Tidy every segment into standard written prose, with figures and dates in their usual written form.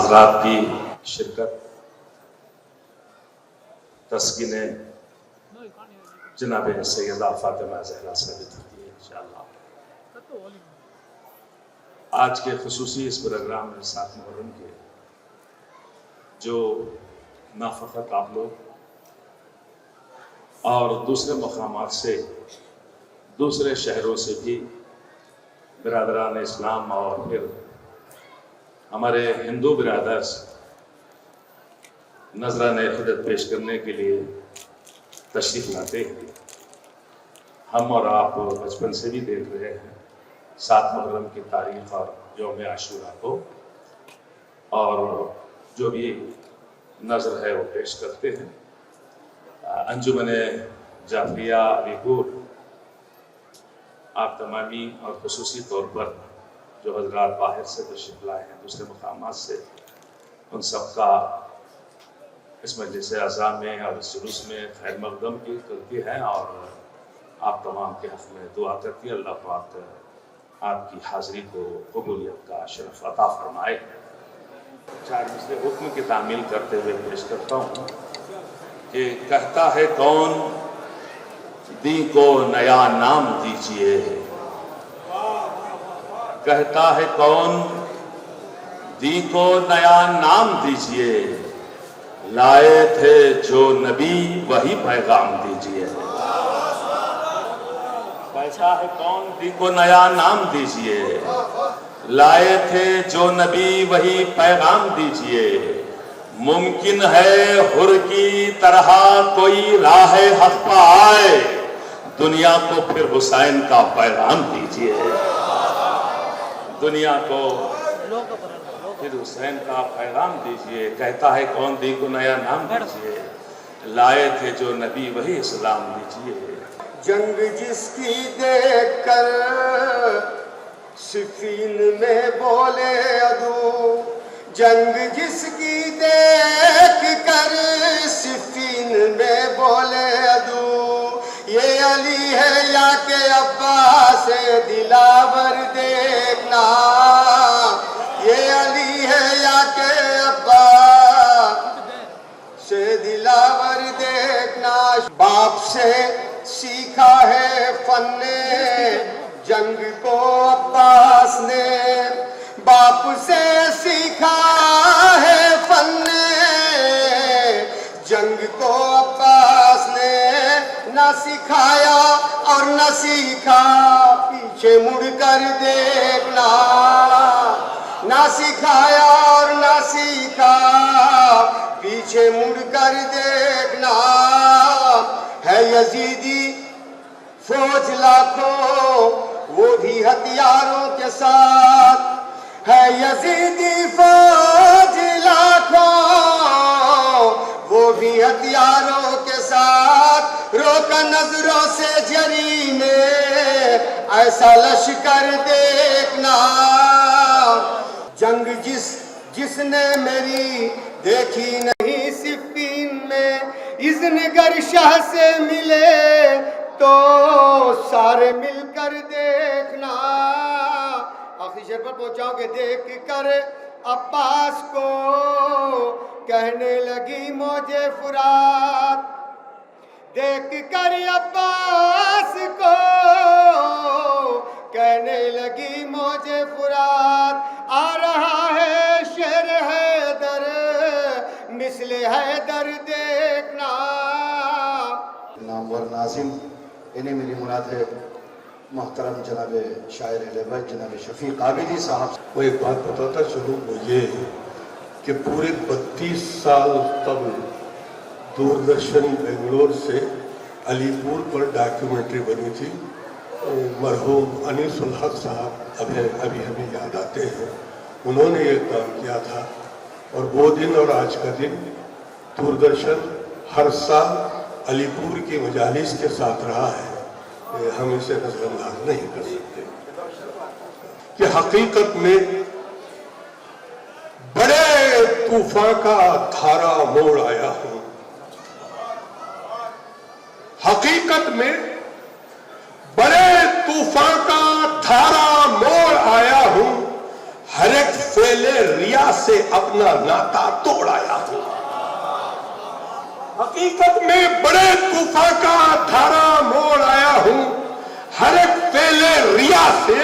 حضرات کی شرکت تسکین جناب سیدہ فاطمہ زہرا ثابت ہوتی ہے انشاءاللہ۔ آج کے خصوصی اس پروگرام میں 7 محرم کے جو نہ فقط آپ لوگ اور دوسرے مقامات سے دوسرے شہروں سے بھی برادران اسلام اور پھر ہمارے ہندو برادرز نذرانہ خدمت پیش کرنے کے لیے تشریف لاتے ہیں۔ ہم اور آپ بچپن سے بھی دیکھ رہے ہیں 7 محرم کی تاریخ اور یوم عاشورہ کو، اور جو بھی نظر ہے وہ پیش کرتے ہیں۔ انجمن جعفریہ علی پور آپ تمامی اور خصوصی طور پر جو حضرات باہر سے تشریف لائے ہیں دوسرے مقامات سے، ان سب کا اس مجلس اعزاء میں اور اس جلوس میں خیر مقدم کی کرتی ہے، اور آپ تمام کے حق میں دعا کرتی ہے اللہ پاک آپ کی حاضری کو قبولیت کا شرف عطا فرمائے۔ 4 مثل حکم کی تعمیل کرتے ہوئے پیش کرتا ہوں کہ کہتا ہے کون دین کو نیا نام دیجئے، کہتا ہے کون دین کو نیا نام دیجئے، لائے تھے جو نبی وہی پیغام دیجئے۔ کہتا ہے کون دین کو نیا نام دیجئے، لائے تھے جو نبی وہی پیغام دیجئے، ممکن ہے حر کی طرح کوئی راہ حق پہ آئے، دنیا کو پھر حسین کا پیغام دیجئے، دنیا کو پھر حسین کا پیغام دیجئے۔ کہتا ہے کون دین کو نیا نام دیجئے، لائے تھے جو نبی وہی اسلام دیجئے۔ جنگ جس کی دیکھ کر صفین میں بولے عدو، جنگ جس کی دیکھ کر صفین میں بولے عدو، یہ علی ہے یا کہ عباس دلاور دیکھنا، یہ علی ہے یا کہ عباس دلاور دیکھنا۔ باپ سے سیکھا ہے فن جنگ کو عباس نے، باپ سے سیکھا ہے فن جنگ کو عباس نے، نہ سکھایا اور نہ سیکھا پیچھے مڑ کر دیکھنا، نہ سکھایا اور نہ سیکھا پیچھے مڑ کر دیکھنا۔ ہے یزیدی فوج لاکھوں وہ بھی ہتھیاروں کے ساتھ، ہے یزیدی فوج لاکھوں وہ بھی ہتھیاروں کے ساتھ، روکا نظروں سے جری میں ایسا لشکر دیکھنا۔ جنگ جس نے میری دیکھی نہیں صفین میں، اذن گر شاہ سے ملے تو سارے مل کر دیکھنا۔ آخری شعر پر پہنچاؤں کہ دیکھ کر عباس کو کہنے لگی موجے فرات، دیکھ کر عباس کو کہنے لگی موجے فرات، آ رہا ہے شیر حیدر مثل حیدر دیکھنا۔ نامور ناظم، انہیں میری مراد ہے محترم جناب شاعر لبت جناب شفیق عابدی صاحب۔ وہ ایک بات بتاتا چلوں، وہ یہ کہ پورے 32 سال قبل دوردرشن بنگلور سے علی پور پر ڈاکیومنٹری بنی تھی، مرحوم انیس الحق صاحب ابھی ہمیں یاد آتے ہیں، انہوں نے یہ کام کیا تھا، اور وہ دن اور آج کا دن دوردرشن ہر سال علی پور کی مجالس کے ساتھ رہا ہے، ہم اسے نظر انداز نہیں کر سکتے کہ حقیقت میں بڑے طوفان کا دھارا موڑ آیا ہوں، حقیقت میں بڑے طوفان کا دھارا موڑ آیا ہوں، ہر ایک فعل ریا سے اپنا ناتا توڑ آیا ہوں. حقیقت میں بڑے طوفان کا دھارا موڑ آیا ہوں. ہر ایک پہلے ریا سے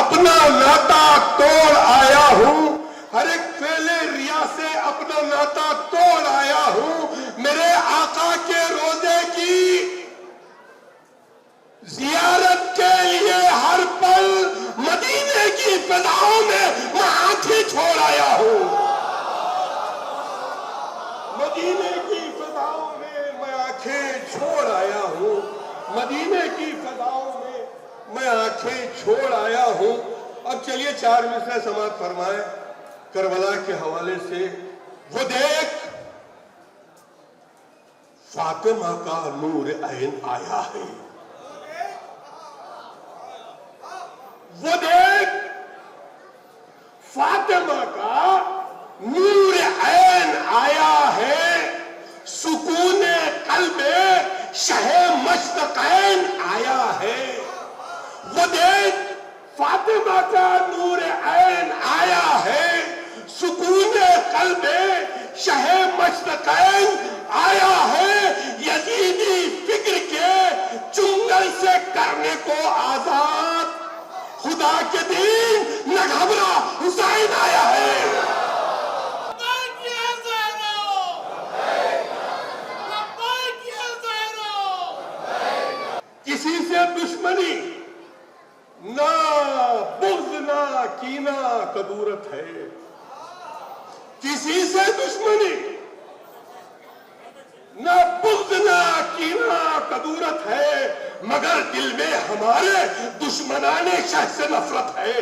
اپنا ناتا توڑ آیا ہوں. ہر ایک پہلے ریا سے اپنا ناتا توڑ آیا ہوں. میرے آقا کے روزے کی زیارت کے لیے ہر پل مدینے کی فضاؤں میں میں آنکھیں چھوڑ آیا ہوں. مدینے کی فضاؤں میں آنکھیں چھوڑ آیا ہوں. مدینے کی فضاؤں میں آنکھیں چھوڑ آیا ہوں. اب چلیے 4 مصرع سماعت فرمائے کربلا کے حوالے سے. وہ دیکھ فاطمہ کا نور عین آیا ہے. وہ دیکھ فاطمہ کا نور عین آیا ہے. سکون قلب شہ مشتقین آیا ہے. وہ دیکھ فاطمہ کا نور عین آیا ہے. سکون قلب شہ مشتقین آیا ہے. یزیدی فکر کے چنگل سے کرنے کو آزاد خدا کے دین نہ گھبرا حسین آیا ہے. کسی سے دشمنی نہ بغض نہ کینہ کدورت ہے. کسی سے دشمنی نہ بغض نہ کینہ کدورت ہے. مگر دل میں ہمارے دشمنان شہ سے نفرت ہے.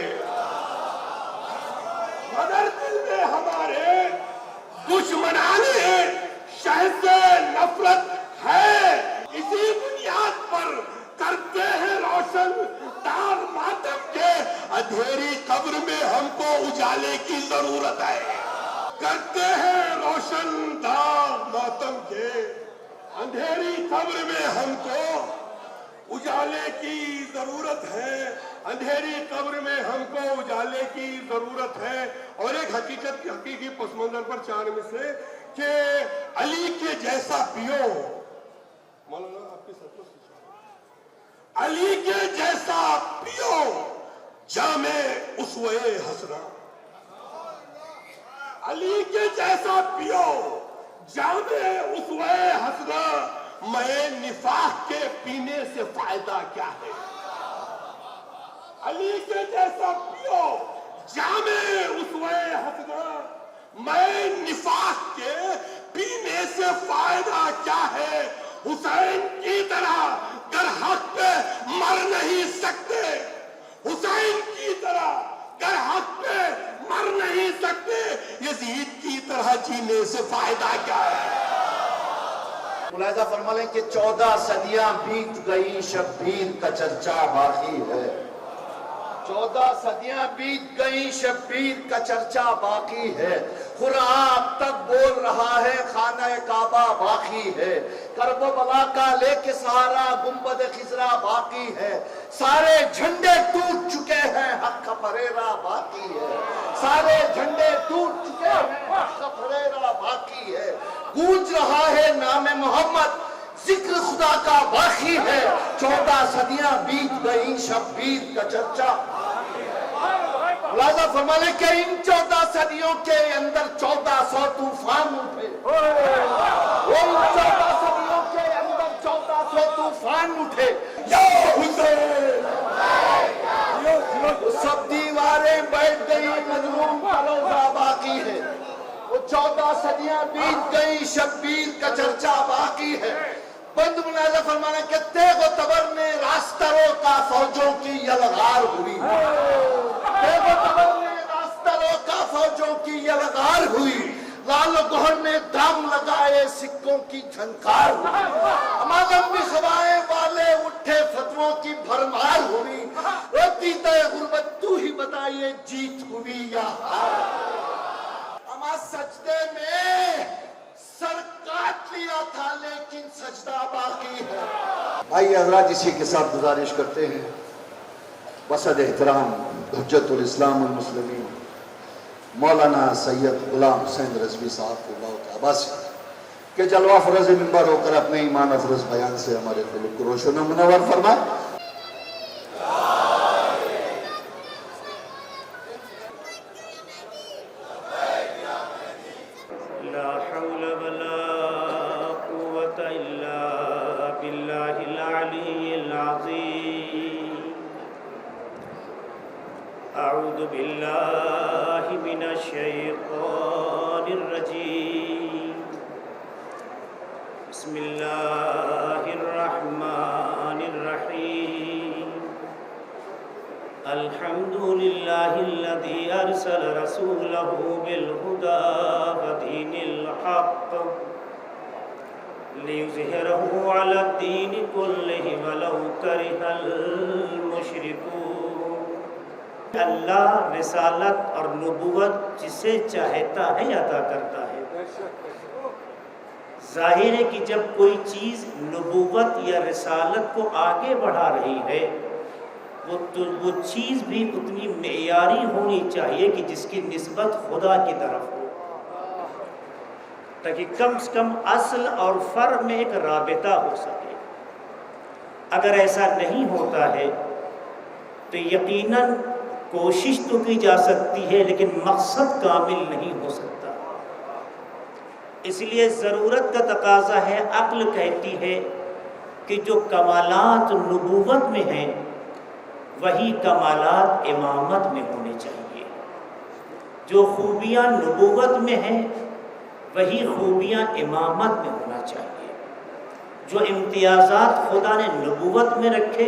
مگر دل میں ہمارے دشمنان شہ سے نفرت ہے. اسی بنیاد پر کرتے ہیں روشن داغ ماتم کے. اندھیری قبر میں ہم کو اجالے کی ضرورت ہے. کرتے ہیں روشن داغ ماتم کے. اندھیری قبر میں ہم کو اجالے کی ضرورت ہے. اندھیری قبر میں ہم کو اجالے کی ضرورت ہے. اور ایک حقیقت کی حقیقی پس منظر پر 4 مصرع کہ علی کے جیسا پیو. مولانا آپ کی سب کو علی کے جیسا پیو جامع اسوہ حسنہ. علی کے جیسا پیو جامع اسوہ حسنہ. میں نفاق کے پینے سے فائدہ کیا ہے. علی کے جیسا پیو جامع اسوہ حسنہ. میں نفاق کے پینے سے فائدہ کیا ہے. حسین کی طرح گر حق پہ مر نہیں سکتے. حسین کی طرح گر حق پہ مر نہیں سکتے. یزید کی طرح جینے سے فائدہ کیا ہے. ملاحظہ فرما لیں کہ 14 صدیاں بیت گئی شبیر کا چرچا باقی ہے. 14 صدیاں بیت گئی شبیر کا چرچا باقی ہے. قرآن اب تک بول رہا ہے خانہ کعبہ باقی ہے. کرب و بلا کا لے کے سہارا گنبد خضرا باقی ہے. سارے جھنڈے ٹوٹ چکے ہیں حق کا پریرا باقی ہے. سارے جھنڈے ٹوٹ چکے ہیں حق کا پریرا باقی ہے. گونج رہا ہے نام محمد ذکر خدا کا باقی ہے. 14 صدیاں بیت گئی شبیر کا چرچا. ملاحظہ فرما لیں کہ ان 14 صدیوں کے اندر 1400 طوفان اٹھے. ان 14 صدیوں کے اندر 1400 طوفان اٹھے. یا حسین سب دیواریں بیٹھ گئی مظلوم کا روزہ باقی ہے. وہ 14 صدیاں بیت گئی شبیر کا چرچا باقی ہے. بند ملاحظہ فرمانا کہ تیغ و تبر میں راستہ روکا فوجوں کی یلغار ہوئی. تیغ و تبر میں راستہ روکا فوجوں کی یلغار ہوئی. لال و گہر میں دام لگائے سکوں کی جھنکار ہوئی. ہمارم بھی خوائیں والے اٹھے فتووں کی بھرمار ہوئی. روتی تے غربت تو ہی بتائیے جیت ہوئی یا ہار. ہمارا سجدے میں سر کاٹ لیا تھا لیکن سجدہ باقی ہے. آئیے حضرات اسی کے ساتھ گزارش کرتے ہیں بصد احترام حجت الاسلام والمسلمین مولانا سید غلام حسین رضوی صاحب کو بہت عباسی کہ جلوہ افروز منبر ہو کر اپنے ایمان افروز بیان سے ہمارے قلوب کو روشن و منور فرمائے. لا حول ولا قوة إلا بالله العلي العظيم. أعوذ بالله من الشيطان الرجيم. بسم الله الرحمن الرحيم. الحمد لله الذي أرسل رسوله بالهدى ودين الحق ليظهره على الدين كله ولو كره المشركون. اللہ رسالت اور نبوت جسے چاہتا ہے عطا کرتا ہے. ظاہر ہے کہ جب کوئی چیز نبوت یا رسالت کو آگے بڑھا رہی ہے وہ چیز بھی اتنی معیاری ہونی چاہیے کہ جس کی نسبت خدا کی طرف ہو، تاکہ کم سے کم اصل اور فرع میں ایک رابطہ ہو سکے. اگر ایسا نہیں ہوتا ہے تو یقیناً کوشش تو کی جا سکتی ہے لیکن مقصد کامل نہیں ہو سکتا. اس لیے ضرورت کا تقاضا ہے، عقل کہتی ہے کہ جو کمالات نبوت میں ہیں وہی کمالات امامت میں ہونے چاہیے. جو خوبیاں نبوت میں ہیں وہی خوبیاں امامت میں ہونا چاہیے. جو امتیازات خدا نے نبوت میں رکھے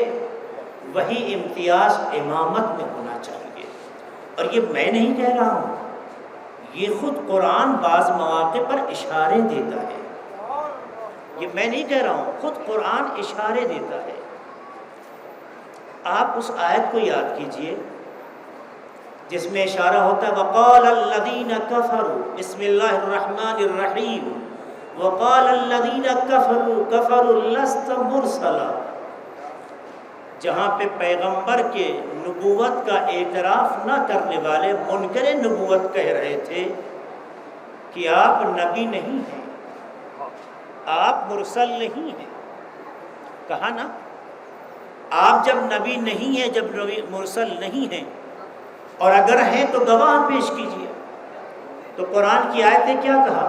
وہی امتیاز امامت میں ہونا چاہیے. اور یہ میں نہیں کہہ رہا ہوں، یہ خود قرآن بعض مواقع پر اشارے دیتا ہے. یہ میں نہیں کہہ رہا ہوں، خود قرآن اشارے دیتا ہے. آپ اس آیت کو یاد کیجئے جس میں اشارہ ہوتا ہے وَقَالَ الَّذِينَ كَفَرُوا بسم اللہ الرحمن الرحیم وَقَالَ الَّذِينَ كَفَرُوا لَسْتَ مُرْسَلًا. جہاں پہ پیغمبر کے نبوت کا اعتراف نہ کرنے والے منکر نبوت کہہ رہے تھے کہ آپ نبی نہیں ہیں، آپ مرسل نہیں ہیں. کہا نا، آپ جب نبی نہیں ہیں، جب نبی مرسل نہیں ہیں، اور اگر ہیں تو گواہ پیش کیجیے. تو قرآن کی آیت نے کیا کہا؟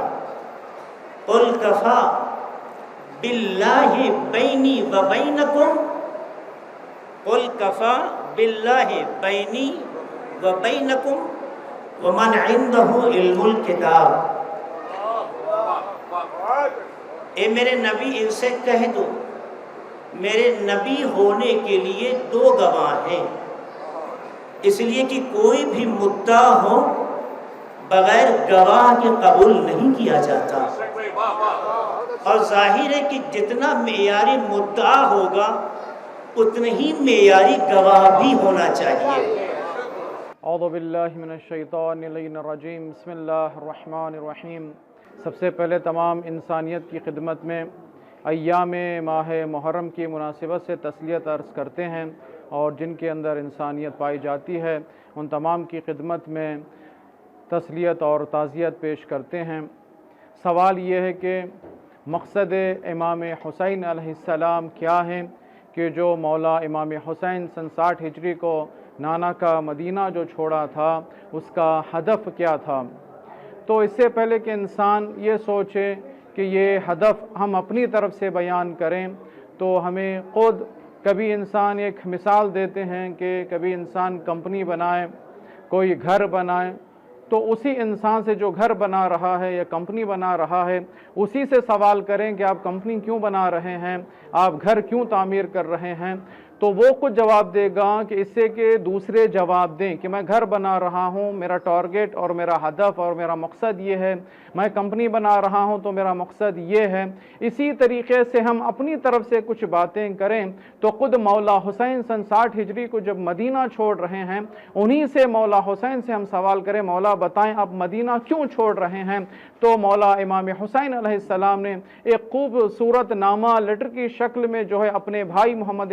قُلْ كَفَى بِاللَّهِ بَيْنِي وَبَيْنَكُمْ قُلْ كَفَى بِاللَّهِ بَيْنِي وَبَيْنَكُمْ وَمَنْ عِنْدَهُ عِلْمُ الْكِتَابِ. اے میرے نبی ان سے کہہ دو میرے نبی ہونے کے لیے دو گواہ ہیں، اس لیے کہ کوئی بھی مدعا ہو بغیر گواہ کے قبول نہیں کیا جاتا. اور ظاہر ہے کہ جتنا معیاری مدعا ہوگا اتنا ہی معیاری گواہ بھی ہونا چاہیے. اعوذ باللہ من الشیطان الرجیم بسم اللہ الرحمن الرحیم. سب سے پہلے تمام انسانیت کی خدمت میں ایام ماہ محرم کی مناسبت سے تسلیت عرض کرتے ہیں، اور جن کے اندر انسانیت پائی جاتی ہے ان تمام کی خدمت میں تسلیت اور تعزیت پیش کرتے ہیں. سوال یہ ہے کہ مقصد امام حسین علیہ السلام کیا ہے، کہ جو مولا امام حسین سن 60 ہجری کو نانا کا مدینہ جو چھوڑا تھا اس کا ہدف کیا تھا. تو اس سے پہلے کہ انسان یہ سوچے کہ یہ ہدف ہم اپنی طرف سے بیان کریں، تو ہمیں خود کبھی انسان ایک مثال دیتے ہیں کہ کبھی انسان کمپنی بنائے، کوئی گھر بنائے، تو اسی انسان سے جو گھر بنا رہا ہے یا کمپنی بنا رہا ہے اسی سے سوال کریں کہ آپ کمپنی کیوں بنا رہے ہیں، آپ گھر کیوں تعمیر کر رہے ہیں، تو وہ کچھ جواب دے گا کہ اس سے کہ دوسرے جواب دیں کہ میں گھر بنا رہا ہوں، میرا ٹارگٹ اور میرا ہدف اور میرا مقصد یہ ہے، میں کمپنی بنا رہا ہوں تو میرا مقصد یہ ہے. اسی طریقے سے ہم اپنی طرف سے کچھ باتیں کریں تو خود مولا حسین سن 60 ہجری کو جب مدینہ چھوڑ رہے ہیں انہی سے مولا حسین سے ہم سوال کریں مولا بتائیں آپ مدینہ کیوں چھوڑ رہے ہیں. تو مولا امام حسین علیہ السلام نے ایک خوبصورت نامہ لیٹر کی شکل میں جو ہے اپنے بھائی محمد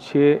6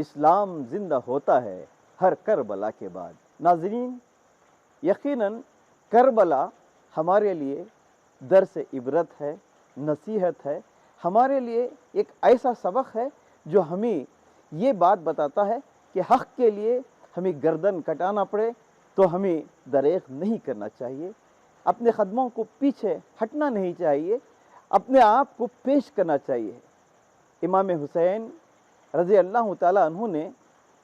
اسلام زندہ ہوتا ہے ہر کربلا کے بعد۔ ناظرین، یقیناً کربلا ہمارے لیے درس عبرت ہے، نصیحت ہے، ہمارے لیے ایک ایسا سبق ہے جو ہمیں یہ بات بتاتا ہے کہ حق کے لیے ہمیں گردن کٹانا پڑے تو ہمیں دریغ نہیں کرنا چاہیے، اپنے قدموں کو پیچھے ہٹنا نہیں چاہیے، اپنے آپ کو پیش کرنا چاہیے۔ امام حسین رضی اللہ تعالیٰ عنہ نے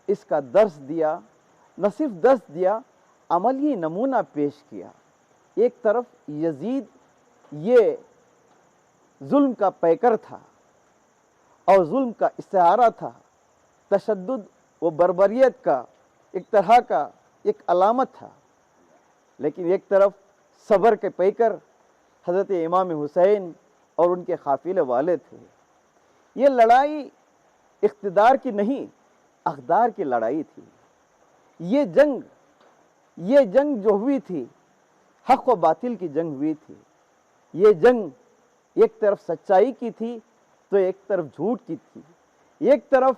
اس کا درس دیا، نہ صرف درس دیا، عملی نمونہ پیش کیا۔ ایک طرف یزید یہ ظلم کا پیکر تھا اور ظلم کا استعارہ تھا، تشدد و بربریت کا ایک طرح کا ایک علامت تھا، لیکن ایک طرف صبر کے پیکر حضرت امام حسین اور ان کے قافلے والے تھے۔ یہ لڑائی اقتدار کی نہیں، اقدار کی لڑائی تھی۔ یہ جنگ جو ہوئی تھی، حق و باطل کی جنگ ہوئی تھی۔ یہ جنگ ایک طرف سچائی کی تھی تو ایک طرف جھوٹ کی تھی، ایک طرف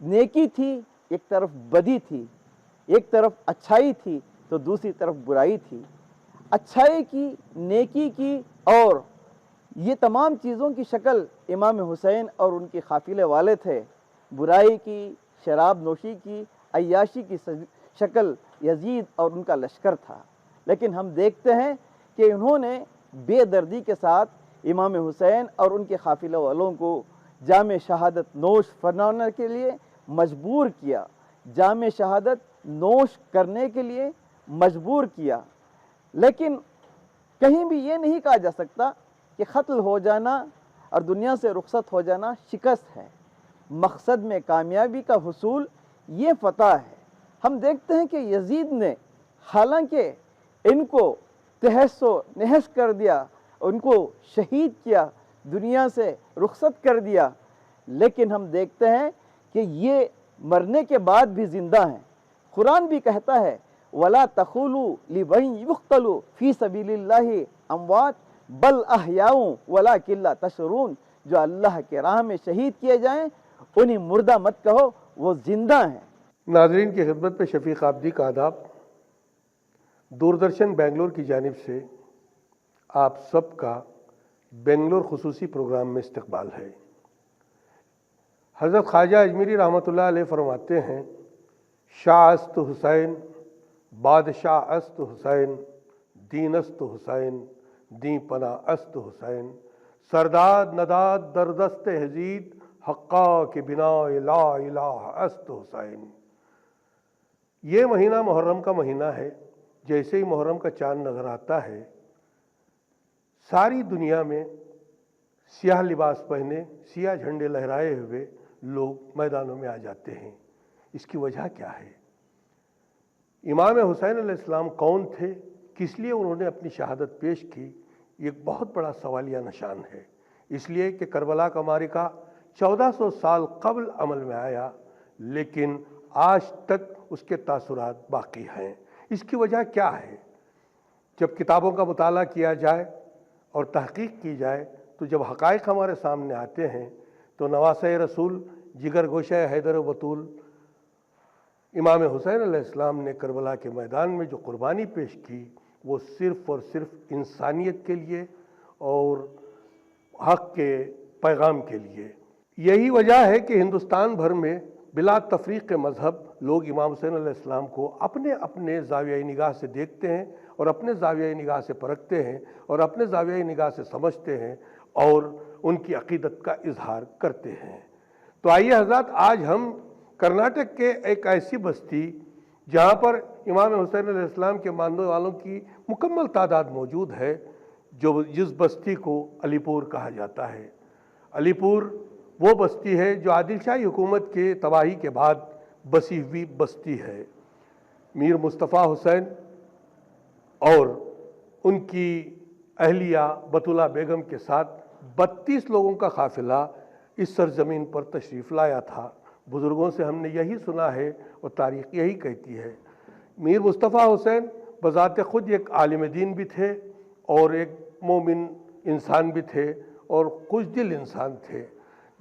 نیکی تھی، ایک طرف بدی تھی، ایک طرف اچھائی تھی تو دوسری طرف برائی تھی۔ اچھائی کی، نیکی کی اور یہ تمام چیزوں کی شکل امام حسین اور ان کے قافلے والے تھے۔ برائی کی، شراب نوشی کی، عیاشی کی شکل یزید اور ان کا لشکر تھا۔ لیکن ہم دیکھتے ہیں کہ انہوں نے بے دردی کے ساتھ امام حسین اور ان کے قافلے والوں کو جام شہادت نوش فرمانے کے لیے مجبور کیا، جام شہادت نوش کرنے کے لیے مجبور کیا۔ لیکن کہیں بھی یہ نہیں کہا جا سکتا کہ قتل ہو جانا اور دنیا سے رخصت ہو جانا شکست ہے۔ مقصد میں کامیابی کا حصول یہ فتح ہے۔ ہم دیکھتے ہیں کہ یزید نے حالانکہ ان کو تہس و نہس کر دیا، ان کو شہید کیا، دنیا سے رخصت کر دیا، لیکن ہم دیکھتے ہیں کہ یہ مرنے کے بعد بھی زندہ ہیں۔ قرآن بھی کہتا ہے وَلَا تَقُولُوا لِمَن يُقْتَلُ فِي سَبِيلِ اللَّهِ أَمْوَاتٌ بَلْ أَحْيَاءٌ وَلَٰكِن لَا تَشْعُرُونَ، جو اللہ کے راہ میں شہید کیے جائیں انہیں مردہ مت کہو، وہ زندہ ہیں۔ ناظرین کی خدمت میں شفیق عابدی کا آداب۔ دوردرشن بنگلور کی جانب سے آپ سب کا بنگلور خصوصی پروگرام میں استقبال ہے۔ حضرت خواجہ اجمیری رحمۃ اللہ علیہ فرماتے ہیں، شاہ است حسین، بادشاہ است حسین، دین است حسین، دین پناہ است حسین، سرداد نداد در دست حزید، حقا کے بنا لا الہ است حسین۔ یہ مہینہ محرم کا مہینہ ہے۔ جیسے ہی محرم کا چاند نظر آتا ہے، ساری دنیا میں سیاہ لباس پہنے، سیاہ جھنڈے لہرائے ہوئے لوگ میدانوں میں آ جاتے ہیں۔ اس کی وجہ کیا ہے؟ امام حسین علیہ السلام کون تھے؟ کس لیے انہوں نے اپنی شہادت پیش کی؟ یہ ایک بہت بڑا سوالیہ نشان ہے۔ اس لیے کہ کربلا کا معرکہ 1400 سال قبل عمل میں آیا، لیکن آج تک اس کے تاثرات باقی ہیں۔ اس کی وجہ کیا ہے؟ جب کتابوں کا مطالعہ کیا جائے اور تحقیق کی جائے تو جب حقائق ہمارے سامنے آتے ہیں تو نواسہ رسول، جگر گوشہ حیدر و بطول امام حسین علیہ السلام نے کربلا کے میدان میں جو قربانی پیش کی، وہ صرف اور صرف انسانیت کے لیے اور حق کے پیغام کے لیے۔ یہی وجہ ہے کہ ہندوستان بھر میں بلا تفریق مذہب لوگ امام حسین علیہ السلام کو اپنے اپنے زاویہ نگاہ سے دیکھتے ہیں اور اپنے زاویہ نگاہ سے پرکھتے ہیں اور اپنے زاویہ نگاہ سے سمجھتے ہیں اور ان کی عقیدت کا اظہار کرتے ہیں۔ تو آئیے حضرات، آج ہم کرناٹک کے ایک ایسی بستی جہاں پر امام حسین علیہ السلام کے ماننے والوں کی مکمل تعداد موجود ہے، جس بستی کو علی پور کہا جاتا ہے۔ علی پور وہ بستی ہے جو عادل شاہی حکومت کے تباہی کے بعد بسی ہوئی بستی ہے۔ میر مصطفیٰ حسین اور ان کی اہلیہ بطولہ بیگم کے ساتھ 32 لوگوں کا قافلہ اس سرزمین پر تشریف لایا تھا۔ بزرگوں سے ہم نے یہی سنا ہے اور تاریخ یہی کہتی ہے۔ میر مصطفیٰ حسین بذات خود ایک عالم دین بھی تھے اور ایک مومن انسان بھی تھے اور خوش دل انسان تھے۔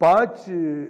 5